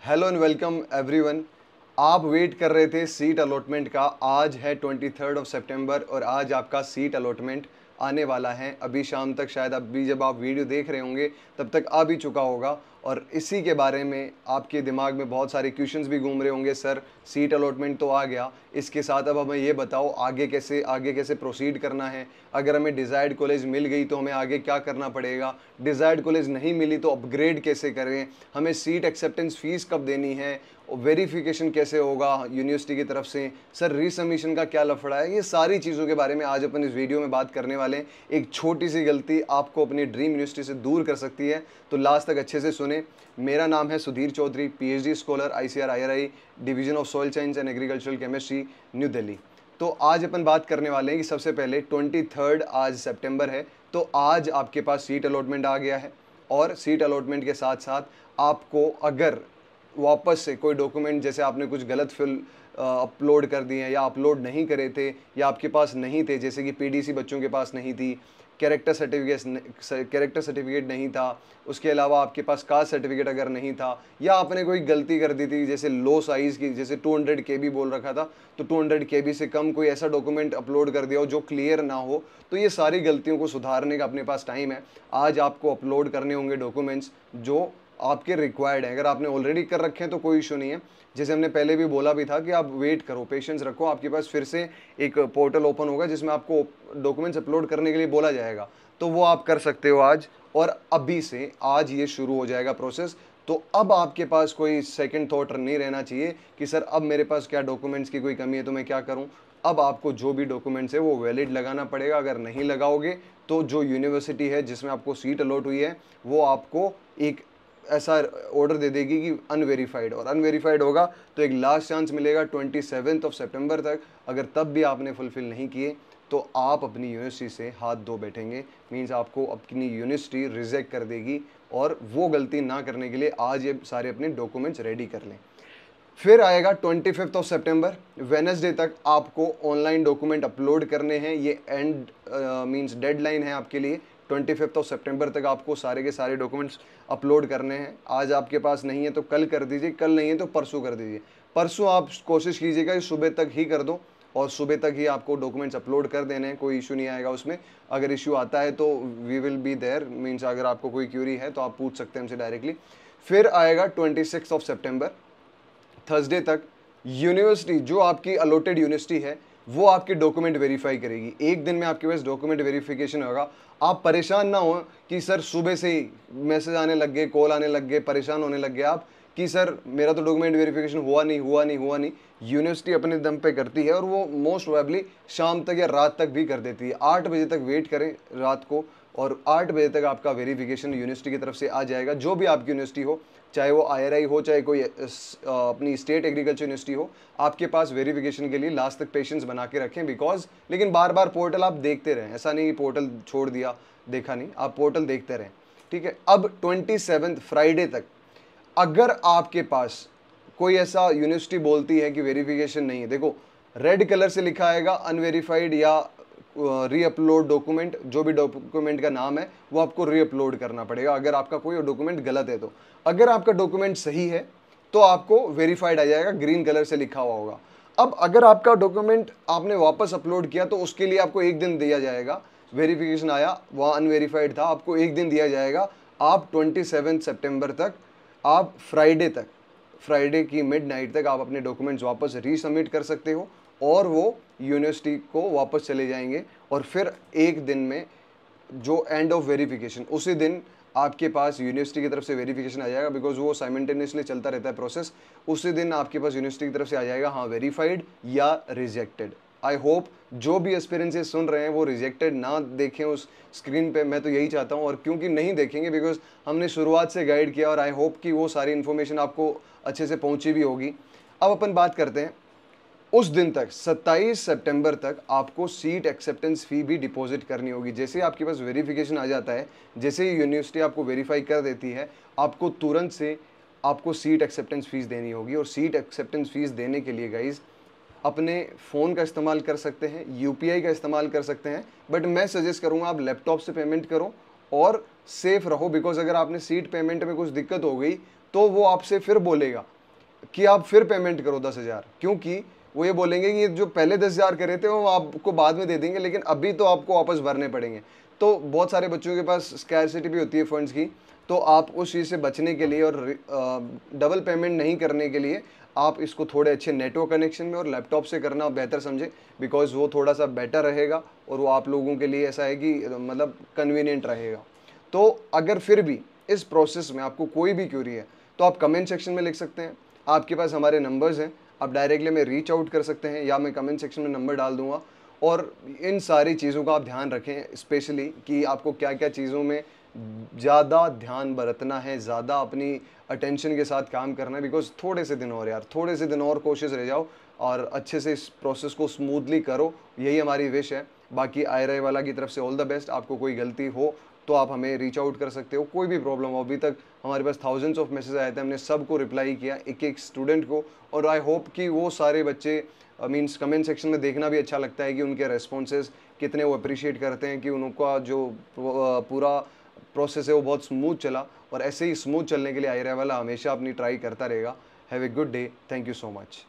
Hello and welcome everyone. आप wait कर रहे थे सीट अलॉटमेंट का। आज है 23 सितंबर और आज आपका सीट अलॉटमेंट आने वाला है। अभी शाम तक, शायद अभी जब आप वीडियो देख रहे होंगे तब तक आ भी चुका होगा। और इसी के बारे में आपके दिमाग में बहुत सारे क्वेश्चंस भी घूम रहे होंगे। सर, सीट अलॉटमेंट तो आ गया, इसके साथ अब हमें ये बताओ आगे कैसे प्रोसीड करना है। अगर हमें डिज़ायर्ड कॉलेज मिल गई तो हमें आगे क्या करना पड़ेगा, डिज़ायर्ड कॉलेज नहीं मिली तो अपग्रेड कैसे करें, हमें सीट एक्सेप्टेंस फ़ीस कब देनी है, वेरिफिकेशन कैसे होगा यूनिवर्सिटी की तरफ से, सर रीसबमिशन का क्या लफड़ा है। ये सारी चीज़ों के बारे में आज अपन इस वीडियो में बात करने वाले हैं। एक छोटी सी गलती आपको अपनी ड्रीम यूनिवर्सिटी से दूर कर सकती है, तो लास्ट तक अच्छे से सुने। मेरा नाम है Sudhir Chaudhary, PhD scholar, ICR IRI, division of soil science and agricultural chemistry, new Delhi. तो आज अपन बात करने वाले हैं कि सबसे पहले 23 आज सितंबर है, तो आज आपके पास सीट अलॉटमेंट आ गया है। और सीट अलॉटमेंट के साथ साथ आपको अगर वापस से कोई डॉक्यूमेंट, जैसे आपने कुछ गलत फिल अपलोड कर दिए हैं या अपलोड नहीं करे थे या आपके पास नहीं थे, जैसे कि पीडीसी बच्चों के पास नहीं थी, कैरेक्टर सर्टिफिकेट नहीं था, उसके अलावा आपके पास कास्ट सर्टिफिकेट अगर नहीं था, या आपने कोई गलती कर दी थी, जैसे लो साइज़ की, जैसे 200 KB बोल रखा था तो 200 KB से कम कोई ऐसा डॉक्यूमेंट अपलोड कर दिया हो जो क्लियर ना हो, तो ये सारी गलतियों को सुधारने का अपने पास टाइम है। आज आपको अपलोड करने होंगे डॉक्यूमेंट्स जो आपके रिक्वायर्ड हैं। अगर आपने ऑलरेडी कर रखे हैं तो कोई इशू नहीं है। जैसे हमने पहले भी बोला भी था कि आप वेट करो, पेशेंस रखो, आपके पास फिर से एक पोर्टल ओपन होगा जिसमें आपको डॉक्यूमेंट्स अपलोड करने के लिए बोला जाएगा, तो वो आप कर सकते हो आज। और अभी से आज ये शुरू हो जाएगा प्रोसेस। तो अब आपके पास कोई सेकंड थॉट नहीं रहना चाहिए कि सर अब मेरे पास क्या डॉक्यूमेंट्स की कोई कमी है तो मैं क्या करूं। अब आपको जो भी डॉक्यूमेंट्स है वो वैलिड लगाना पड़ेगा। अगर नहीं लगाओगे तो जो यूनिवर्सिटी है जिसमें आपको सीट अलॉट हुई है वो आपको एक ऐसा ऑर्डर दे देगी कि अनवेरीफाइड, और अनवेरीफाइड होगा तो एक लास्ट चांस मिलेगा 27 सितंबर तक। अगर तब भी आपने फुलफिल नहीं किए तो आप अपनी यूनिवर्सिटी से हाथ धो बैठेंगे। मींस आपको अपनी यूनिवर्सिटी रिजेक्ट कर देगी। और वो गलती ना करने के लिए आज ये सारे अपने डॉक्यूमेंट्स रेडी कर लें। फिर आएगा 25 सितंबर, वेनसडे तक आपको ऑनलाइन डॉक्यूमेंट अपलोड करने हैं। ये एंड मींस डेडलाइन है आपके लिए। 25 सितंबर तक आपको सारे के सारे डॉक्यूमेंट्स अपलोड करने हैं। आज आपके पास नहीं है तो कल कर दीजिए, कल नहीं है तो परसों कर दीजिए। परसों आप कोशिश कीजिएगा कि सुबह तक ही कर दो और सुबह तक ही आपको डॉक्यूमेंट्स अपलोड कर देने हैं। कोई इशू नहीं आएगा उसमें। अगर इशू आता है तो we will be there, means अगर आपको कोई क्यूरी है तो आप पूछ सकते हैं हमसे डायरेक्टली। फिर आएगा 26 सितंबर, थर्सडे तक यूनिवर्सिटी, जो आपकी अलॉटेड यूनिवर्सिटी है, वो आपके डॉक्यूमेंट वेरीफाई करेगी। एक दिन में आपके पास डॉक्यूमेंट वेरिफिकेशन होगा। आप परेशान ना हो कि सर सुबह से ही मैसेज आने लग गए, कॉल आने लग गए, परेशान होने लग गए आप कि सर मेरा तो डॉक्यूमेंट वेरिफिकेशन हुआ नहीं। यूनिवर्सिटी अपने दम पे करती है और वो मोस्ट प्रोबेबली शाम तक या रात तक भी कर देती है। 8 बजे तक वेट करें रात को, और 8 बजे तक आपका वेरिफिकेशन यूनिवर्सिटी की तरफ से आ जाएगा। जो भी आपकी यूनिवर्सिटी हो, चाहे वो आईआरआई हो, चाहे कोई अपनी स्टेट एग्रीकल्चर यूनिवर्सिटी हो, आपके पास वेरिफिकेशन के लिए लास्ट तक पेशेंस बना के रखें। बिकॉज लेकिन बार बार पोर्टल आप देखते रहें, ऐसा नहीं कि पोर्टल छोड़ दिया, देखा नहीं, आप पोर्टल देखते रहें। ठीक है। अब 27 फ्राइडे तक अगर आपके पास कोई ऐसा यूनिवर्सिटी बोलती है कि वेरिफिकेशन नहीं है, देखो रेड कलर से लिखा आएगा अनवेरीफाइड या रीअपलोड डॉक्यूमेंट, जो भी डॉक्यूमेंट का नाम है वो आपको रीअपलोड करना पड़ेगा अगर आपका कोई डॉक्यूमेंट गलत है तो। अगर आपका डॉक्यूमेंट सही है तो आपको वेरीफाइड आ जाएगा, ग्रीन कलर से लिखा हुआ होगा। अब अगर आपका डॉक्यूमेंट आपने वापस अपलोड किया तो उसके लिए आपको एक दिन दिया जाएगा। वेरिफिकेशन आया, वहाँ अनवेरीफाइड था, आपको एक दिन दिया जाएगा। आप 27 सितंबर तक, आप फ्राइडे की मिडनाइट तक आप अपने डॉक्यूमेंट्स वापस रीसबमिट कर सकते हो और वो यूनिवर्सिटी को वापस चले जाएंगे। और फिर एक दिन में जो एंड ऑफ वेरिफिकेशन, उसी दिन आपके पास यूनिवर्सिटी की तरफ से वेरिफिकेशन आ जाएगा। बिकॉज वो साइमल्टेनियसली चलता रहता है प्रोसेस। उसी दिन आपके पास यूनिवर्सिटी की तरफ से आ जाएगा हाँ वेरीफाइड या रिजेक्टेड। आई होप जो भी एक्सपीरियंसेस सुन रहे हैं वो रिजेक्टेड ना देखें उस स्क्रीन पे। मैं तो यही चाहता हूँ, और क्योंकि नहीं देखेंगे बिकॉज हमने शुरुआत से गाइड किया, और आई होप कि वो सारी इन्फॉर्मेशन आपको अच्छे से पहुँची भी होगी। अब अपन बात करते हैं उस दिन तक, 27 सितंबर तक आपको सीट एक्सेप्टेंस फ़ी भी डिपॉजिट करनी होगी। जैसे ही आपके पास वेरिफिकेशन आ जाता है, जैसे ही यूनिवर्सिटी आपको वेरीफाई कर देती है, आपको तुरंत से आपको सीट एक्सेप्टेंस फ़ीस देनी होगी। और सीट एक्सेप्टेंस फ़ीस देने के लिए गाइज़ अपने फ़ोन का इस्तेमाल कर सकते हैं, यूपीआई का इस्तेमाल कर सकते हैं, बट मैं सजेस्ट करूँगा आप लैपटॉप से पेमेंट करो और सेफ़ रहो। बिकॉज अगर आपने सीट पेमेंट में कुछ दिक्कत हो गई तो वो आपसे फिर बोलेगा कि आप फिर पेमेंट करो 10,000, क्योंकि वो ये बोलेंगे कि ये जो पहले 10,000 करे थे वो आपको बाद में दे देंगे, लेकिन अभी तो आपको वापस भरने पड़ेंगे। तो बहुत सारे बच्चों के पास स्कैरसिटी भी होती है फंड्स की, तो आप उस चीज़ से बचने के लिए और डबल पेमेंट नहीं करने के लिए आप इसको थोड़े अच्छे नेटवर्क कनेक्शन में और लैपटॉप से करना बेहतर समझे, बिकॉज वो थोड़ा सा बेटर रहेगा और वो आप लोगों के लिए ऐसा है कि मतलब कन्वीनियंट रहेगा। तो अगर फिर भी इस प्रोसेस में आपको कोई भी क्यूरी है तो आप कमेंट सेक्शन में लिख सकते हैं। आपके पास हमारे नंबर्स हैं, आप डायरेक्टली में रीच आउट कर सकते हैं, या मैं कमेंट सेक्शन में नंबर डाल दूंगा। और इन सारी चीज़ों का आप ध्यान रखें, स्पेशली कि आपको क्या क्या चीज़ों में ज़्यादा ध्यान बरतना है, ज़्यादा अपनी अटेंशन के साथ काम करना है, बिकॉज थोड़े से दिन और यार, थोड़े से दिन और कोशिश रह जाओ और अच्छे से इस प्रोसेस को स्मूथली करो, यही हमारी विश है। बाकी आयरा वाला की तरफ से ऑल द बेस्ट। आपको कोई गलती हो तो आप हमें रीच आउट कर सकते हो, कोई भी प्रॉब्लम हो। अभी तक हमारे पास थाउजेंड्स ऑफ मैसेज आए थे, हमने सबको रिप्लाई किया, एक एक स्टूडेंट को। और आई होप कि वो सारे बच्चे मीन्स कमेंट सेक्शन में देखना भी अच्छा लगता है कि उनके रेस्पॉन्सेज कितने वो अप्रिशिएट करते हैं कि उनका जो पूरा प्रोसेस है वो बहुत स्मूथ चला। और ऐसे ही स्मूथ चलने के लिए आयरा वाला हमेशा अपनी ट्राई करता रहेगा। Have a good day, thank you so much.